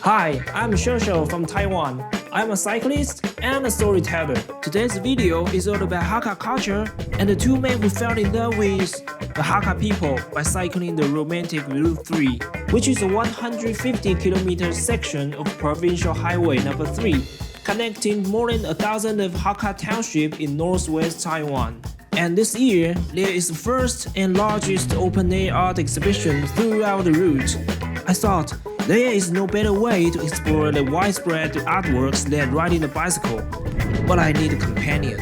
Hi, I'm Shosho from Taiwan. I'm a cyclist and a storyteller. Today's video is all about Hakka culture and the two men who fell in love with the Hakka people by cycling the romantic Route 3, which is a 150-kilometer section of Provincial Highway number 3, connecting more than 1,000 of Hakka townships in northwest Taiwan. And this year, there is the first and largest open-air art exhibition throughout the route. I thought, there is no better way to explore the widespread artworks than riding a bicycle, but I need a companion.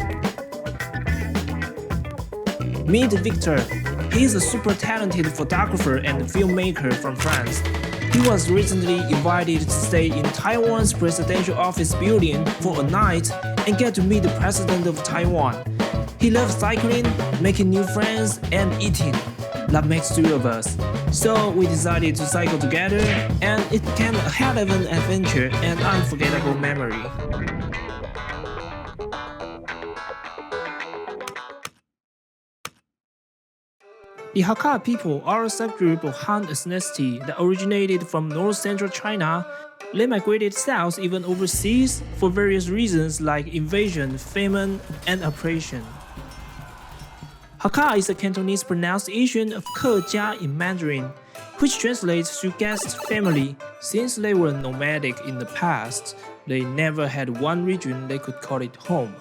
Meet Victor. He is a super talented photographer and filmmaker from France. He was recently invited to stay in Taiwan's presidential office building for a night and get to meet the president of Taiwan. He loves cycling, making new friends, and eating. That makes two of us. So we decided to cycle together, and it became a hell of an adventure and unforgettable memory. The Hakka people are a subgroup of Han ethnicity that originated from north-central China. They migrated south even overseas for various reasons like invasion, famine, and oppression. Hakka is a Cantonese pronunciation of客家in Mandarin, which translates to guest family. Since they were nomadic in the past, they never had one region they could call it home.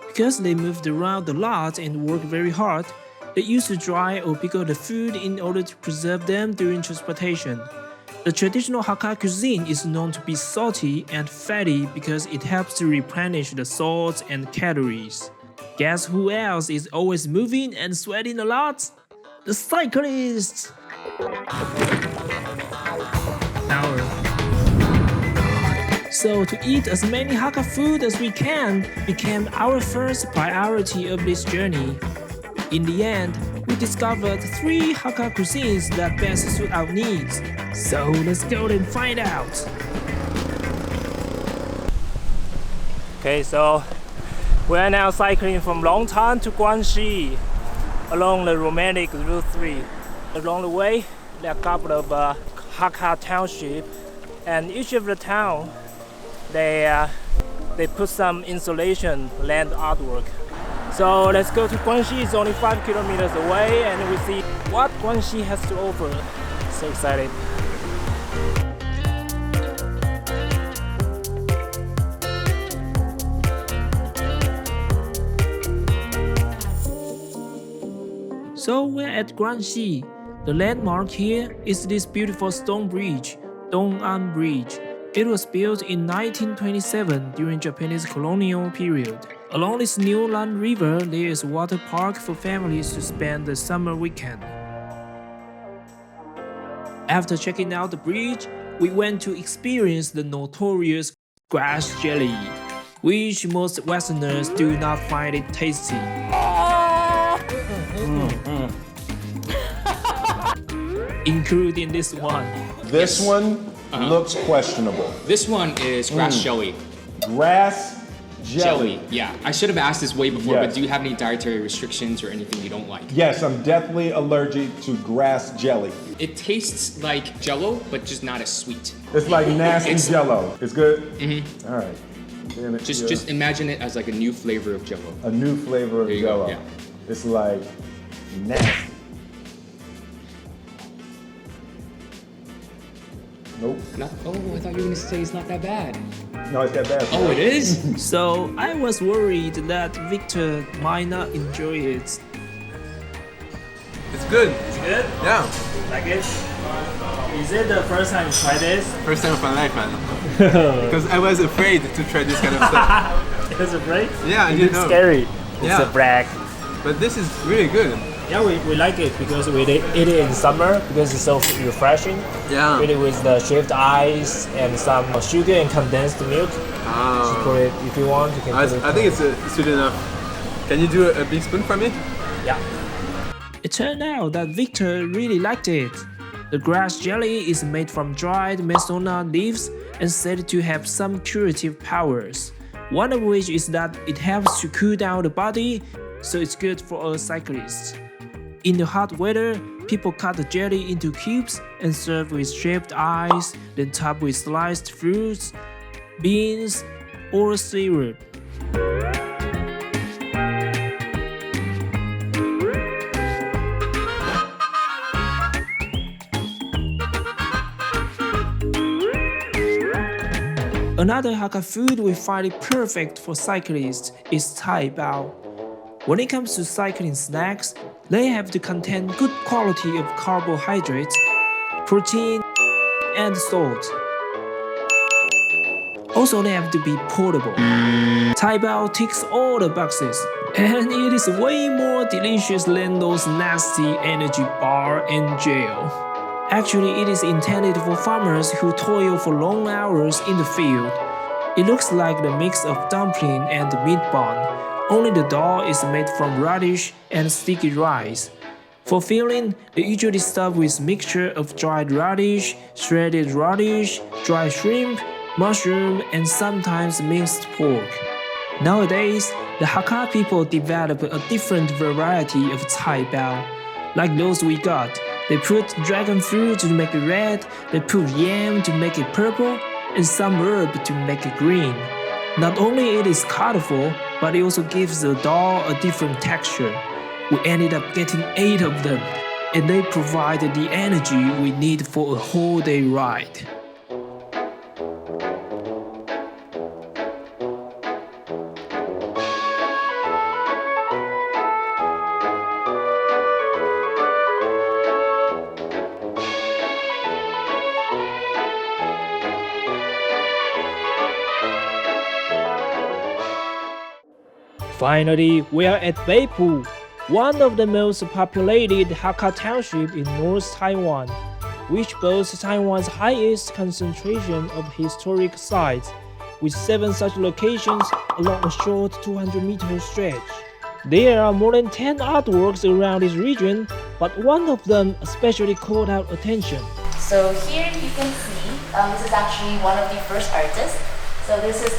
Because they moved around a lot and worked very hard, they used to dry or pickle the food in order to preserve them during transportation. The traditional Hakka cuisine is known to be salty and fatty because it helps to replenish the salts and calories. Guess who else is always moving and sweating a lot? The cyclists! So to eat as many Hakka food as we can became our first priority of this journey. In the end, we discovered 3 Hakka cuisines that best suit our needs. So let's go and find out! Okay, so we are now cycling from Longtan to Guangxi along the romantic Route 3. Along the way, there are a couple of Hakka townships, and each of the town they put some installation land artwork. So let's go to Guangxi. It's only 5 kilometers away, and we see what Guangxi has to offer. So excited. So we're at Guangxi. The landmark here is this beautiful stone bridge, Dong'an Bridge. It was built in 1927 during Japanese colonial period. Along this New Lan River, there is a water park for families to spend the summer weekend. After checking out the bridge, we went to experience the notorious grass jelly, which most Westerners do not find it tasty. Including this one. This one looks questionable. This one is grass jelly. Grass jelly. Yeah, I should have asked this way before, Yes. but do you have any dietary restrictions or anything you don't like? Yes, I'm definitely allergic to grass jelly. It tastes like Jello, but just not as sweet. It's like nasty It's- jello. It's good? All right. Then it's Just imagine it as like a new flavor of Jello. a new flavor of There you go, jello. yeah. It's like nasty. Nope. Oh, I thought you were gonna say it's not that bad. No, it's that bad. Oh, it is? So I was worried that Victor might not enjoy it. It's good. It's good? Yeah. Like it? Is it the first time you try this? First time of my life, man. Because I was afraid to try this kind of stuff. It's afraid? Yeah, I didn't know. Scary. It's Yeah. a brag. But this is really good. Yeah, we like it because we eat it in summer because it's so refreshing. Yeah. Really with the shaved ice and some sugar and condensed milk. Ah. Put it if you want. You can I put it. think it's sweet enough. Can you do a big spoon for me? Yeah. It turned out that Victor really liked it. The grass jelly is made from dried mesona leaves and said to have some curative powers. One of which is that it helps to cool down the body, so it's good for all cyclists. In the hot weather, People cut the jelly into cubes and serve with shaved ice, then top with sliced fruits, beans, or syrup. Another Hakka food we find it perfect for cyclists is Thai bao. When it comes to cycling snacks, they have to contain good quality of carbohydrates, protein, and salt. Also, they have to be portable. Thai bao ticks all the boxes, and it is way more delicious than those nasty energy bar and gel. Actually, it is intended for farmers who toil for long hours in the field. It looks like the mix of dumpling and meat bun, only the dough is made from radish and sticky rice. For filling, they usually stuff with mixture of dried radish, shredded radish, dried shrimp, mushroom, and sometimes minced pork. Nowadays, the Hakka people develop a different variety of Thai bao, like those we got. They put dragon fruit to make it red, they put yam to make it purple, and some herb to make it green. Not only it is colorful, but it also gives the dough a different texture. We ended up getting 8 of them, and they provided the energy we need for a whole day ride. Finally, we are at Beipu, one of the most populated Hakka township in North Taiwan, which boasts Taiwan's highest concentration of historic sites, with 7 such locations along a short 200-meter stretch. There are more than 10 artworks around this region, but one of them especially caught our attention. So here you can see, this is actually one of the first artists. So this is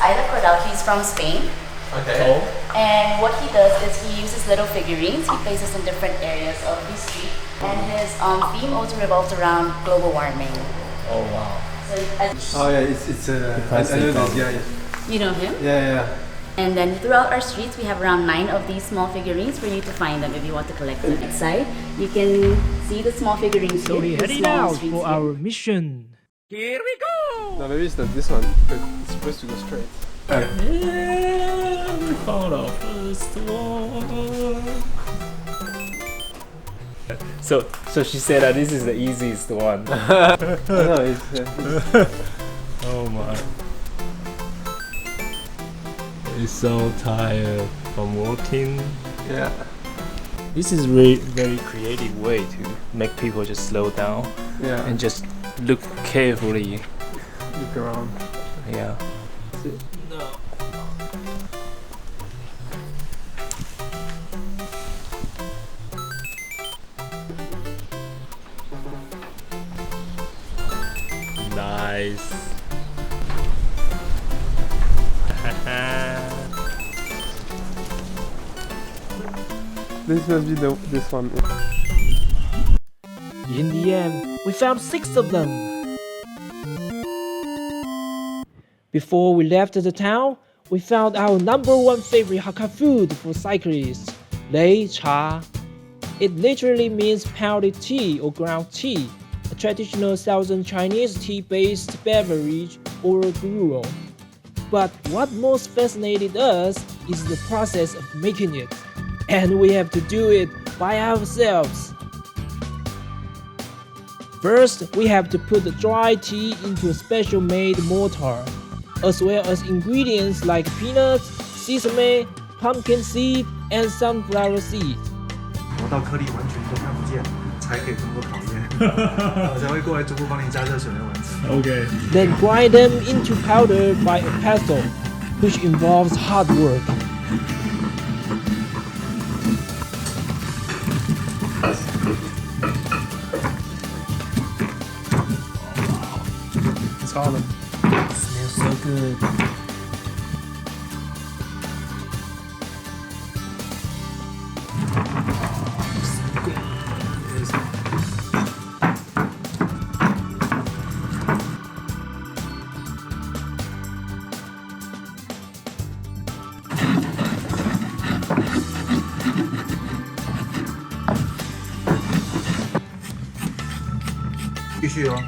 He's from Spain. Okay. And what he does is he uses little figurines he places in different areas of the street, and his theme also revolves around global warming. Oh wow. So, Oh yeah, it's I know this guy. you know him? Yeah. And then throughout our streets we have around 9 of these small figurines for you to find them if you want to collect them. Inside you can see the small figurines So here. we're the heading small out streets for here. our mission. Here we go! No, maybe it's not this one, but it's supposed to go straight. Yeah, we found our first one. So she said that this is the easiest one. No, it's Oh my. He's so tired from working. yeah. This is really very creative way to make people just slow down Yeah. and just look carefully. Look around. Yeah. No. Nice. This must be this one. In the end, we found 6 of them. Before we left the town, we found our #1 favorite Hakka food for cyclists, Lei Cha. It literally means pounded tea or ground tea, a traditional Southern Chinese tea-based beverage or gruel. But what most fascinated us is the process of making it, and we have to do it by ourselves. First, we have to put the dry tea into a special made mortar, as well as ingredients like peanuts, sesame, pumpkin seed, and sunflower seed. 磨到颗粒完全都看不见，才可以通过考验，我才会过来逐步帮你加热水来完成。Okay. Then grind them into powder by a pestle, which involves hard work. It's hard. It smells so good. 去哦。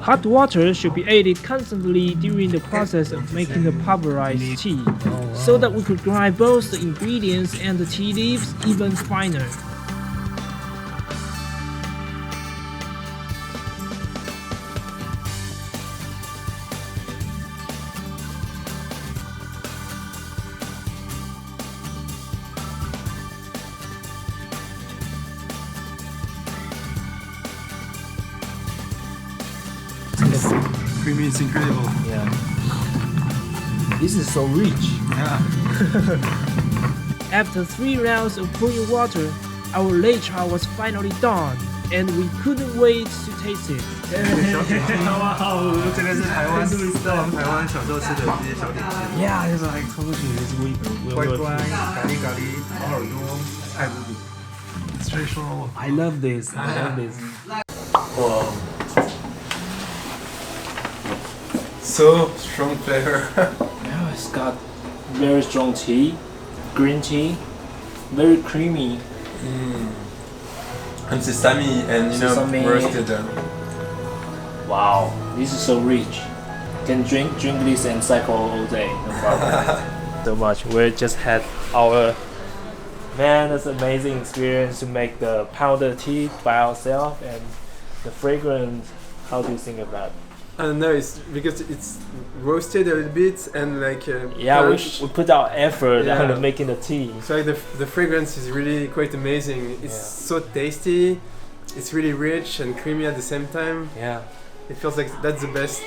Hot water should be added constantly during the process of making the pulverized tea, so that we could grind both the ingredients and the tea leaves even finer. Creamy, it's incredible. Yeah. This is so rich. Yeah. After 3 rounds of pouring water, our lecha was finally done, and we couldn't wait to taste it. 哇哦，这个是台湾小时候吃的这些小点心。 Yeah, it's like totally we 乖乖、咖喱咖喱、烤耳朵、菜补补。It's very strong. I love this. I love this. Wow. So strong flavor. Yeah, it's got very strong tea, green tea, very creamy. And sesame and Sesame. roasted. Wow, this is so rich. Can drink this and cycle all day. No problem. So much. We just had our that's amazing experience to make the powdered tea by ourselves, and the fragrance. How do you think of that? I don't know, it's because it's roasted a little bit and like Yeah, burnt. we put our effort Yeah. on making the tea. So like the fragrance is really quite amazing. It's so tasty. It's really rich and creamy at the same time. Yeah. It feels like that's the best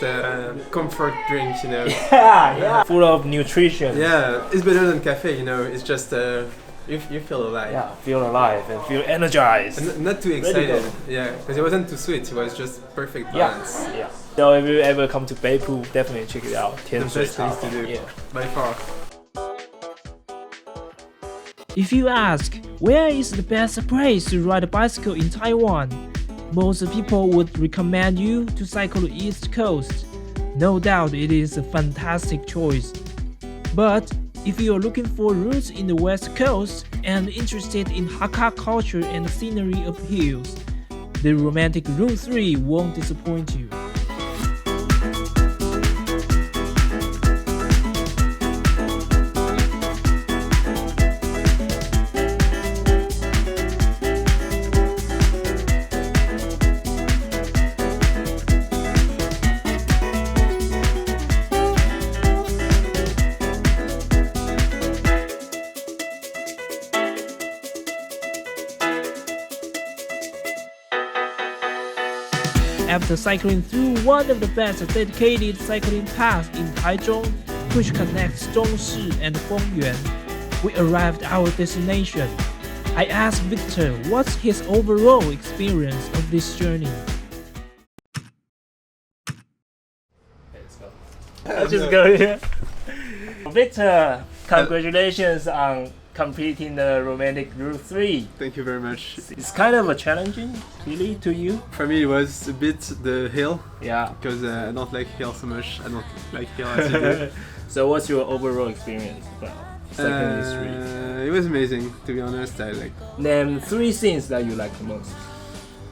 comfort drink, you know. Yeah. Full of nutrition. Yeah, it's better than cafe, you know. It's just you feel alive. Yeah, feel alive and feel energized. And not too Ready to excited. go. Yeah, because it wasn't too sweet. It was just perfect Yeah. balance. Yeah. So if you ever come to Beipu, definitely check it out. The best place to do. Yeah. By far. If you ask, where is the best place to ride a bicycle in Taiwan? Most people would recommend you to cycle the East Coast. No doubt it is a fantastic choice. But if you are looking for routes in the West Coast and interested in Hakka culture and the scenery of hills, the romantic Route 3 won't disappoint you. After cycling through one of the best dedicated cycling paths in Taichung, which connects Zhongshi and Fongyuan, we arrived at our destination. I asked Victor what's his overall experience of this journey. Let's just go here. Victor, congratulations on completing the romantic Route 3. Thank you very much. It's kind of a challenging, really, to you. For me, it was a bit the hill Yeah. because I don't like hill so much. I don't like hill as you do. So what's your overall experience about cycling this street? It was amazing, to be honest. I like. Name 3 scenes that you like the most.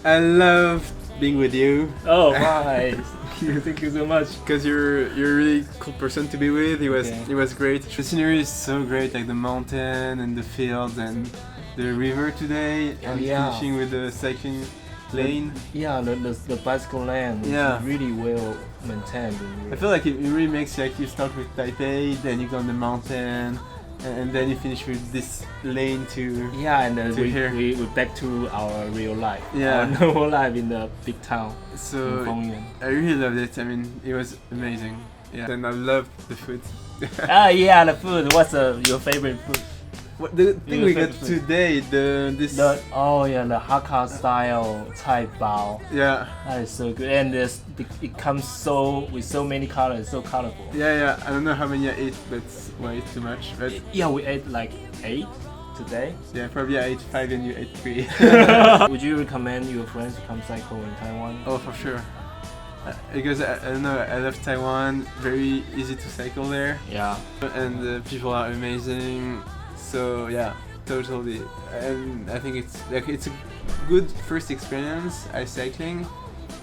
I loved being with you Oh, nice. Thank you so much. because you're a really cool person to be with. Okay. It was great. The scenery is so great, like the mountain and the fields and the river today, and yeah. finishing with the cycling lane. Yeah, the bicycle lane Yeah. is really well maintained. I feel like it really makes like you start with Taipei, then you go on the mountain, and then you finish with this lane to. Yeah, and then To here. we're back to our real life. Yeah. Our normal life in the big town. in So Fongyuan. I really loved it. I mean, it was amazing. Yeah, and I loved the food. Yeah, the food. What's your favorite food? What, the thing Your we got favorite food? today, the Hakka style cai bao. yeah. That is so good, and it comes with so many colors, so colorful. Yeah. I don't know how many I ate, but way too much. But Yeah, we ate like 8 today. yeah, probably I ate 5 and you ate 3. Would you recommend your friends to come cycle in Taiwan? Oh, for sure. Because I don't know, I love Taiwan. Very easy to cycle there, Yeah. and the people are amazing. So yeah, totally. And I think it's a good first experience ice cycling.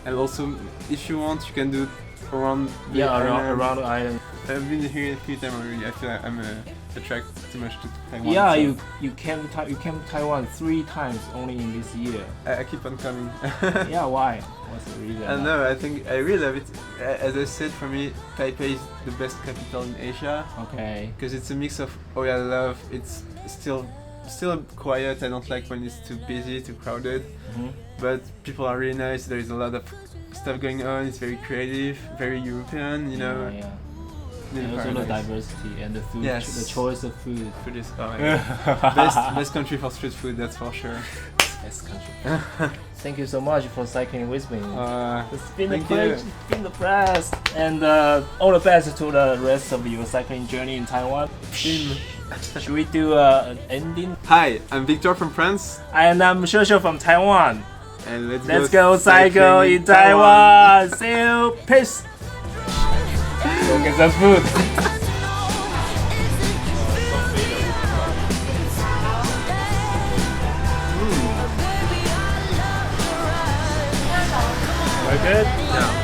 And also, if you want, you can do it around the Yeah, island. around the island. I've been here a few times already. I feel like I'm attracted too much to Taiwan. Yeah, so you came to Taiwan 3 times only in this year. I keep on coming. Yeah, why? What's the reason? I don't know. I think I really love it. As I said, for me, Taipei is the best capital in Asia Okay. because it's a mix of I love. It's still quiet. I don't like when it's too busy, too crowded. Mhm. But people are really nice. There is a lot of stuff going on. It's very creative, very European. You know. Yeah. Really And also very the nice. diversity and the food, Yes. the choice of food. Food is oh my God. best country for street food. That's for sure. Best country. Thank you so much for cycling with me. It's been a thank you. pleasure, it's been a blast, and all the best to the rest of your cycling journey in Taiwan. Should we do an ending? Hi, I'm Victor from France, And I'm Shosho from Taiwan. and Let's go cycle in Taiwan. See you. Peace. Go get some food. We're good? Yeah.